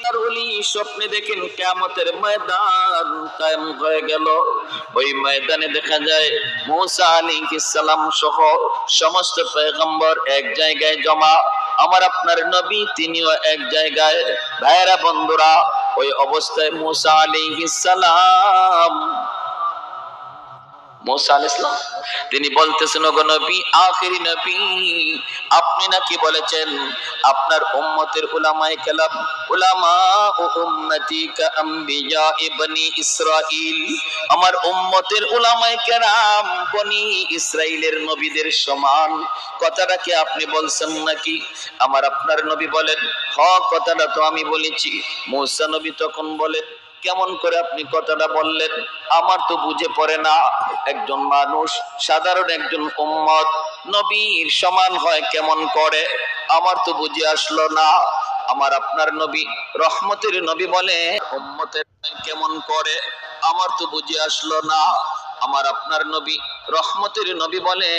আর ওলি স্বপ্নে দেখেন কিয়ামতের ময়দান কায়েম হয়ে গেল। ওই ময়দানে দেখা যায় মুসা আলাইহিস সালাম সহ সমস্ত পয়গম্বর এক জায়গায় জমা, আমার আপনার নবী তিনিও এক জায়গায়। ভাইরা বন্ধুরা, ওই অবস্থায় মুসা আলাইহিস সালাম মুসা আলাইহিস সালাম তিনি বলতেছেন, ওগো নবী, আখেরি নবী, আপনি নাকি বলেছেন আপনার উম্মতের উলামায়ে কেরাম, উলামা ও উম্মতি কা আমবিয়া ইবনি ইসরাইল, আমার উম্মতের উলামায়ে কেরাম বনি ইসরাইলের নবীদের সমান। কথাটা কি আপনি বলছেন নাকি? আমার আপনার নবী বলেন, হ্যাঁ কথাটা তো আমি বলেছি। মুসা নবী তখন বলেন, কেমন করে আপনি কথাটা বললেন? আমার তো বুঝে পড়ে না, একজন মানুষ সাধারণ একজন উম্মত নবীর সমান হয় কেমন করে? আমার তো বুঝে আসলো না। আমার আপনার নবী রহমতের নবী বলে উম্মতের কেমন করে? আমার তো বুঝে আসলো না। আমার আপনার নবী রহমতের নবী বলে